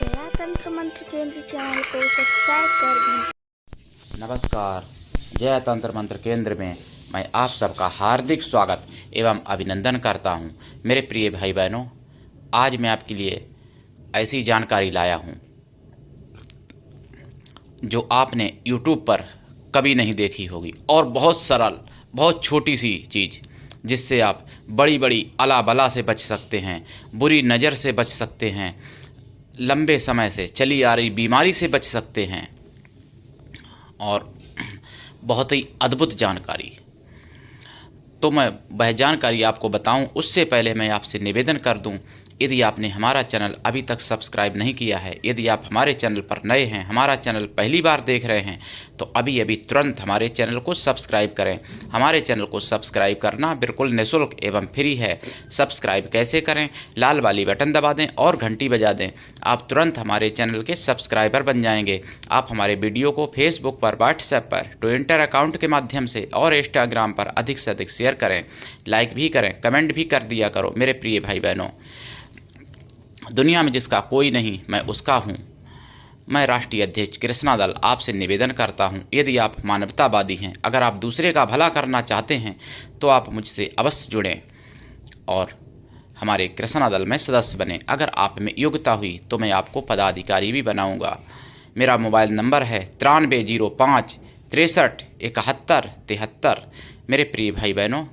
जया तंत्र मंत्र केंद्र चैनल को सब्सक्राइब कर दें। नमस्कार। जय तंत्र मंत्र केंद्र में मैं आप सबका हार्दिक स्वागत एवं अभिनंदन करता हूं। मेरे प्रिय भाई बहनों, आज मैं आपके लिए ऐसी जानकारी लाया हूं जो आपने YouTube पर कभी नहीं देखी होगी, और बहुत सरल, बहुत छोटी सी चीज़ जिससे आप बड़ी बड़ी अला बला से बच सकते हैं, बुरी नज़र से बच सकते हैं, लंबे समय से चली आ रही बीमारी से बच सकते हैं, और बहुत ही अद्भुत जानकारी। तो मैं वह जानकारी आपको बताऊं, उससे पहले मैं आपसे निवेदन कर दूं, यदि आपने हमारा चैनल अभी तक सब्सक्राइब नहीं किया है, यदि आप हमारे चैनल पर नए हैं, हमारा चैनल पहली बार देख रहे हैं, तो अभी अभी तुरंत हमारे चैनल को सब्सक्राइब करें। हमारे चैनल को सब्सक्राइब करना बिल्कुल निःशुल्क एवं फ्री है। सब्सक्राइब कैसे करें? लाल वाली बटन दबा दें और घंटी बजा दें। आप तुरंत हमारे चैनल के सब्सक्राइबर बन जाएंगे। आप हमारे वीडियो को फेसबुक पर, व्हाट्सएप पर, ट्विटर अकाउंट के माध्यम से और इंस्टाग्राम पर अधिक से अधिक शेयर करें, लाइक भी करें, कमेंट भी कर दिया करो। मेरे प्रिय भाई बहनों, दुनिया में जिसका कोई नहीं, मैं उसका हूँ। मैं राष्ट्रीय अध्यक्ष कृष्णा दल आपसे निवेदन करता हूँ, यदि आप मानवतावादी हैं, अगर आप दूसरे का भला करना चाहते हैं, तो आप मुझसे अवश्य जुड़ें और हमारे कृष्णा दल में सदस्य बने। अगर आप में योग्यता हुई तो मैं आपको पदाधिकारी भी बनाऊंगा। मेरा मोबाइल नंबर है 9305 63 71 73। मेरे प्रिय भाई बहनों,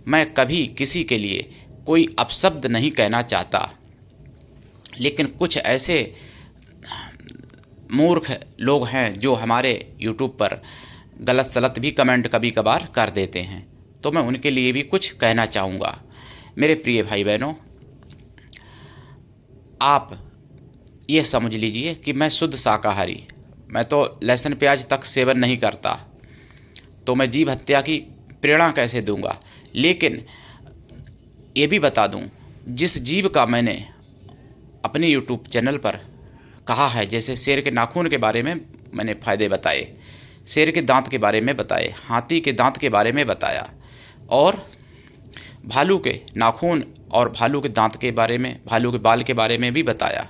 मैं कभी किसी के लिए कोई अपशब्द नहीं कहना चाहता, लेकिन कुछ ऐसे मूर्ख लोग हैं जो हमारे YouTube पर गलत सलत भी कमेंट कभी कभार कर देते हैं, तो मैं उनके लिए भी कुछ कहना चाहूँगा। मेरे प्रिय भाई बहनों, आप ये समझ लीजिए कि मैं शुद्ध शाकाहारी, मैं तो लहसुन प्याज तक सेवन नहीं करता, तो मैं जीव हत्या की प्रेरणा कैसे दूंगा। लेकिन ये भी बता दूं, जिस जीव का मैंने अपने YouTube चैनल पर कहा है, जैसे शेर के नाखून के बारे में मैंने फ़ायदे बताए, शेर के दांत के बारे में बताए, हाथी के दांत के बारे में बताया, और भालू के नाखून और भालू के दांत के बारे में, भालू के बाल के बारे में भी बताया,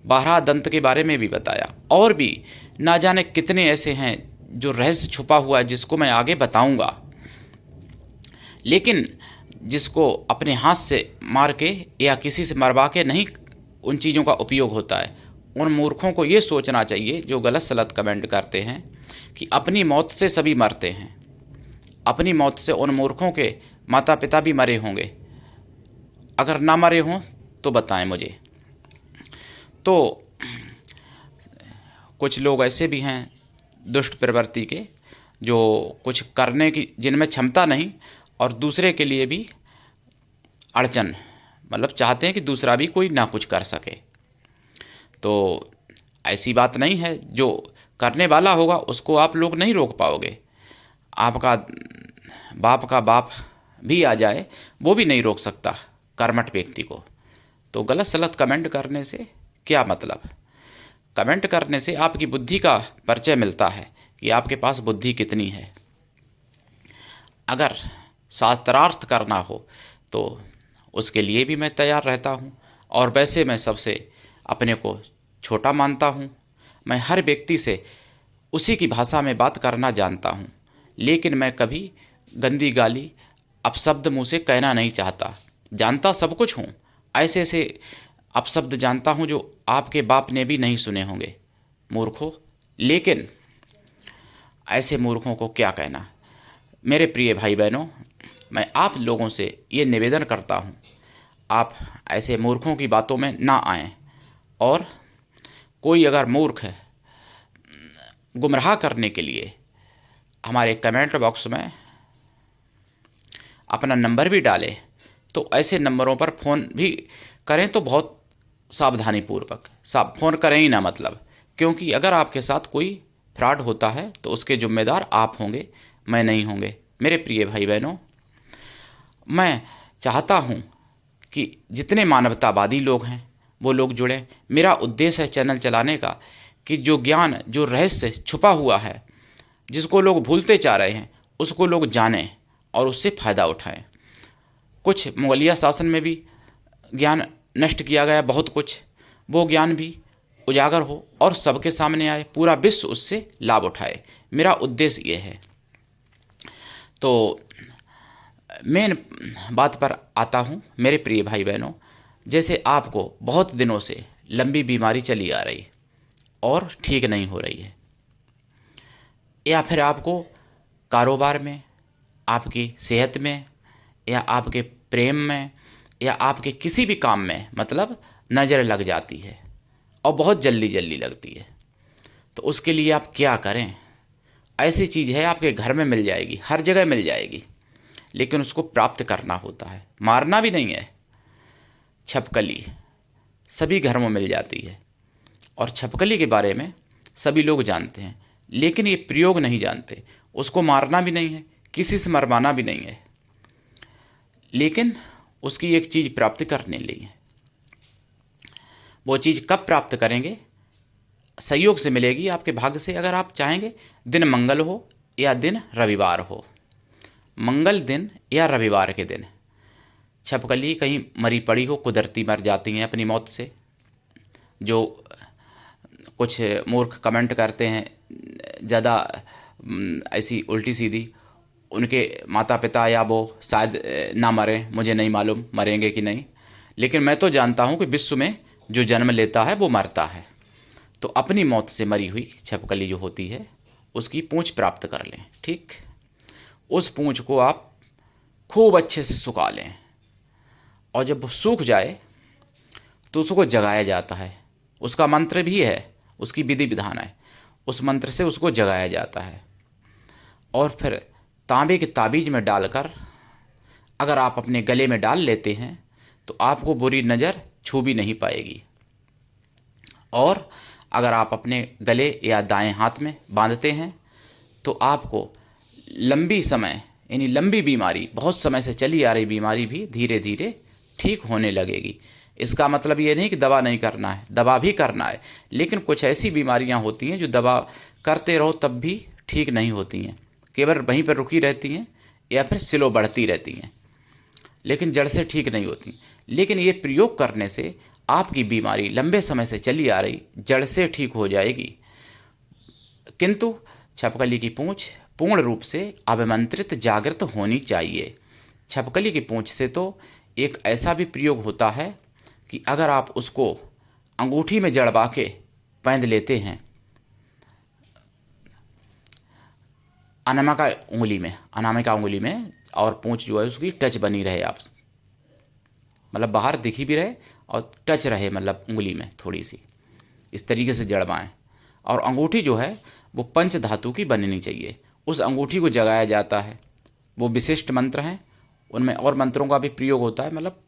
बारह दंत के बारे में भी बताया, और भी ना जाने कितने ऐसे हैं जो रहस्य छुपा हुआ है, जिसको मैं आगे बताऊंगा। लेकिन जिसको अपने हाथ से मार के या किसी से मरवा के नहीं उन चीज़ों का उपयोग होता है, उन मूर्खों को ये सोचना चाहिए जो गलत सलत कमेंट करते हैं कि अपनी मौत से सभी मरते हैं। अपनी मौत से उन मूर्खों के माता पिता भी मरे होंगे। अगर ना मरे हों तो बताएं मुझे। तो कुछ लोग ऐसे भी हैं दुष्ट प्रवृत्ति के, जो कुछ करने की जिनमें क्षमता नहीं, और दूसरे के लिए भी अड़चन, मतलब चाहते हैं कि दूसरा भी कोई ना कुछ कर सके। तो ऐसी बात नहीं है, जो करने वाला होगा उसको आप लोग नहीं रोक पाओगे। आपका बाप का बाप भी आ जाए, वो भी नहीं रोक सकता कर्मठ व्यक्ति को। तो गलत सलत कमेंट करने से क्या मतलब? कमेंट करने से आपकी बुद्धि का परिचय मिलता है कि आपके पास बुद्धि कितनी है। अगर शास्त्रार्थ करना हो तो उसके लिए भी मैं तैयार रहता हूँ, और वैसे मैं सबसे अपने को छोटा मानता हूँ। मैं हर व्यक्ति से उसी की भाषा में बात करना जानता हूँ, लेकिन मैं कभी गंदी गाली, अपशब्द मुँह से कहना नहीं चाहता। जानता सब कुछ हूँ, ऐसे ऐसे अपशब्द जानता हूँ जो आपके बाप ने भी नहीं सुने होंगे, मूर्खों। लेकिन ऐसे मूर्खों को क्या कहना। मेरे प्रिय भाई बहनों, मैं आप लोगों से ये निवेदन करता हूँ, आप ऐसे मूर्खों की बातों में ना आएं, और कोई अगर मूर्ख है गुमराह करने के लिए हमारे कमेंट बॉक्स में अपना नंबर भी डाले, तो ऐसे नंबरों पर फ़ोन भी करें तो बहुत सावधानी पूर्वक फ़ोन करें ही ना, मतलब, क्योंकि अगर आपके साथ कोई फ्रॉड होता है तो उसके जिम्मेदार आप होंगे, मैं नहीं होंगे। मेरे प्रिय भाई बहनों, मैं चाहता हूँ कि जितने मानवतावादी लोग हैं वो लोग जुड़ें। मेरा उद्देश्य है चैनल चलाने का कि जो ज्ञान, जो रहस्य छुपा हुआ है, जिसको लोग भूलते जा रहे हैं, उसको लोग जानें और उससे फ़ायदा उठाएं। कुछ मुगलिया शासन में भी ज्ञान नष्ट किया गया, बहुत कुछ, वो ज्ञान भी उजागर हो और सबके सामने आए, पूरा विश्व उससे लाभ उठाए। मेरा उद्देश्य ये है। तो मेन बात पर आता हूँ मेरे प्रिय भाई बहनों, जैसे आपको बहुत दिनों से लंबी बीमारी चली आ रही और ठीक नहीं हो रही है, या फिर आपको कारोबार में, आपकी सेहत में, या आपके प्रेम में, या आपके किसी भी काम में मतलब नज़र लग जाती है और बहुत जल्दी जल्दी लगती है, तो उसके लिए आप क्या करें? ऐसी चीज़ है आपके घर में मिल जाएगी, हर जगह मिल जाएगी, लेकिन उसको प्राप्त करना होता है, मारना भी नहीं है। छपकली सभी घरों में मिल जाती है और छपकली के बारे में सभी लोग जानते हैं, लेकिन ये प्रयोग नहीं जानते। उसको मारना भी नहीं है, किसी से मरवाना भी नहीं है, लेकिन उसकी एक चीज़ प्राप्त करने ली है। वो चीज़ कब प्राप्त करेंगे? संयोग से मिलेगी आपके भाग्य से, अगर आप चाहेंगे। दिन मंगल हो या दिन रविवार हो, मंगल दिन या रविवार के दिन छपकली कहीं मरी पड़ी हो, कुदरती मर जाती हैं अपनी मौत से। जो कुछ मूर्ख कमेंट करते हैं ज़्यादा ऐसी उल्टी सीधी, उनके माता पिता या वो शायद ना मरें, मुझे नहीं मालूम मरेंगे कि नहीं, लेकिन मैं तो जानता हूँ कि विश्व में जो जन्म लेता है वो मरता है। तो अपनी मौत से मरी हुई छपकली जो होती है उसकी पूंछ प्राप्त कर लें। ठीक, उस पूंछ को आप खूब अच्छे से सुखा लें, और जब वो सूख जाए तो उसको जगाया जाता है। उसका मंत्र भी है, उसकी विधि विधान है, उस मंत्र से उसको जगाया जाता है। और फिर तांबे के ताबीज में डालकर अगर आप अपने गले में डाल लेते हैं तो आपको बुरी नज़र छू भी नहीं पाएगी। और अगर आप अपने गले या दाएं हाथ में बांधते हैं तो आपको लंबी समय यानी लंबी बीमारी, बहुत समय से चली आ रही बीमारी भी धीरे धीरे ठीक होने लगेगी। इसका मतलब ये नहीं कि दवा नहीं करना है, दवा भी करना है, लेकिन कुछ ऐसी बीमारियां होती हैं जो दवा करते रहो तब भी ठीक नहीं होती हैं, केवल वहीं पर रुकी रहती हैं या फिर स्लो बढ़ती रहती हैं, लेकिन जड़ से ठीक नहीं होती। लेकिन ये प्रयोग करने से आपकी बीमारी लंबे समय से चली आ रही जड़ से ठीक हो जाएगी। किंतु छपकली की पूंछ पूर्ण रूप से अभिमंत्रित जागृत होनी चाहिए। छपकली की पूंछ से तो एक ऐसा भी प्रयोग होता है कि अगर आप उसको अंगूठी में जड़वा के पहन लेते हैं, अनामिका उंगली में, और पूंछ जो है उसकी टच बनी रहे, आप मतलब बाहर दिखी भी रहे और टच रहे, मतलब उंगली में थोड़ी सी, इस तरीके से जड़वाएं। और अंगूठी जो है वो पंच धातु की बननी चाहिए। उस अंगूठी को जगाया जाता है, वो विशिष्ट मंत्र हैं, उनमें और मंत्रों का भी प्रयोग होता है, मतलब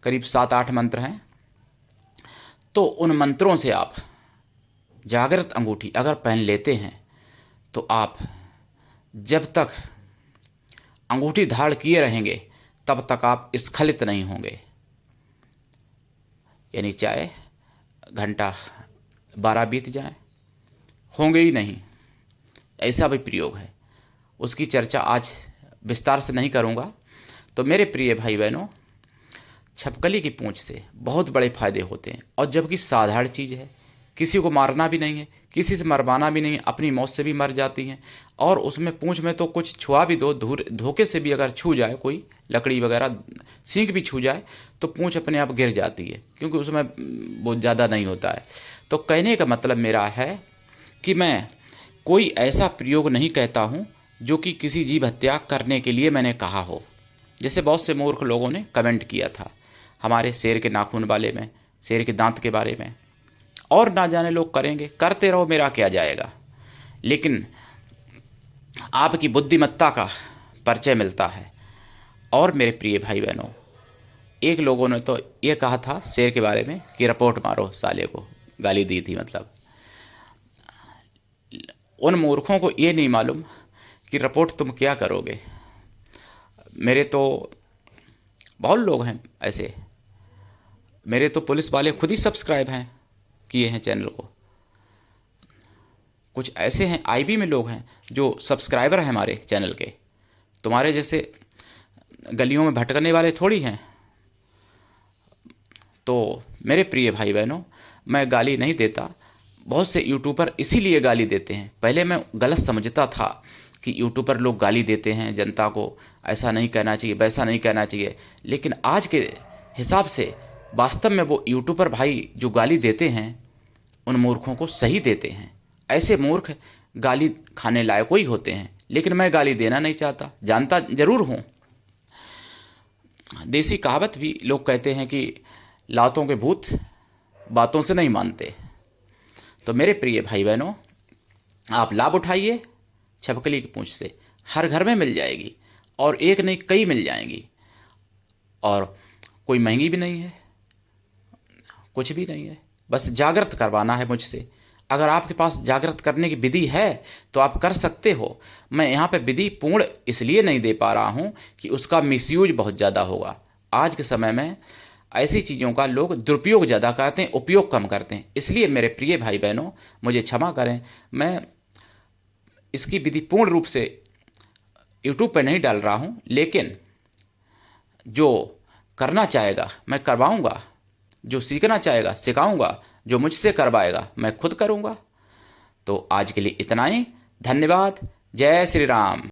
करीब 7-8 मंत्र हैं। तो उन मंत्रों से आप जागृत अंगूठी अगर पहन लेते हैं तो आप जब तक अंगूठी धारण किए रहेंगे तब तक आप स्खलित नहीं होंगे, यानी चाहे घंटा 12 बीत जाए होंगे ही नहीं। ऐसा भी प्रयोग है, उसकी चर्चा आज विस्तार से नहीं करूँगा। तो मेरे प्रिय भाई बहनों, छपकली की पूंछ से बहुत बड़े फायदे होते हैं, और जबकि साधारण चीज़ है, किसी को मारना भी नहीं है, किसी से मरवाना भी नहीं है, अपनी मौत से भी मर जाती हैं। और उसमें पूंछ में तो कुछ छुआ भी दो, धोखे से भी अगर छू जाए, कोई लकड़ी वगैरह सींग भी छू जाए तो पूंछ अपने आप गिर जाती है, क्योंकि उसमें बहुत ज़्यादा नहीं होता है। तो कहने का मतलब मेरा है कि मैं कोई ऐसा प्रयोग नहीं कहता हूँ जो कि किसी जीव हत्या करने के लिए मैंने कहा हो। जैसे बहुत से मूर्ख लोगों ने कमेंट किया था हमारे शेर के नाखून वाले में, शेर के दांत के बारे में, और ना जाने लोग करेंगे, करते रहो, मेरा क्या जाएगा। लेकिन आपकी बुद्धिमत्ता का परिचय मिलता है। और मेरे प्रिय भाई बहनों, एक लोगों ने तो ये कहा था शेर के बारे में कि रिपोर्ट मारो, साले को गाली दी थी। मतलब उन मूर्खों को ये नहीं मालूम कि रिपोर्ट तुम क्या करोगे। मेरे तो बहुत लोग हैं ऐसे, मेरे तो पुलिस वाले खुद ही सब्सक्राइब हैं किए हैं चैनल को। कुछ ऐसे हैं आईबी में लोग हैं जो सब्सक्राइबर हैं हमारे चैनल के। तुम्हारे जैसे गलियों में भटकने वाले थोड़ी हैं। तो मेरे प्रिय भाई बहनों, मैं गाली नहीं देता, बहुत से यूट्यूबर इसीलिए गाली देते हैं। पहले मैं गलत समझता था कि यूट्यूबर लोग गाली देते हैं जनता को, ऐसा नहीं कहना चाहिए, वैसा नहीं कहना चाहिए, लेकिन आज के हिसाब से वास्तव में वो यूट्यूबर भाई जो गाली देते हैं उन मूर्खों को सही देते हैं। ऐसे मूर्ख गाली खाने लायक ही होते हैं, लेकिन मैं गाली देना नहीं चाहता, जानता ज़रूर हूँ। देसी कहावत भी लोग कहते हैं कि लातों के भूत बातों से नहीं मानते। तो मेरे प्रिय भाई बहनों, आप लाभ उठाइए छिपकली की पूंछ से, हर घर में मिल जाएगी और एक नहीं कई मिल जाएंगी, और कोई महंगी भी नहीं है, कुछ भी नहीं है, बस जागृत करवाना है मुझसे। अगर आपके पास जागृत करने की विधि है तो आप कर सकते हो। मैं यहाँ पे विधि पूर्ण इसलिए नहीं दे पा रहा हूँ कि उसका मिसयूज बहुत ज़्यादा होगा। आज के समय में ऐसी चीज़ों का लोग दुरुपयोग ज़्यादा करते हैं, उपयोग कम करते हैं। इसलिए मेरे प्रिय भाई बहनों, मुझे क्षमा करें, मैं इसकी विधि पूर्ण रूप से यूट्यूब पर नहीं डाल रहा हूँ, लेकिन जो करना चाहेगा मैं करवाऊँगा, जो सीखना चाहेगा सिखाऊँगा, जो मुझसे करवाएगा मैं खुद करूँगा। तो आज के लिए इतना ही, धन्यवाद। जय श्री राम।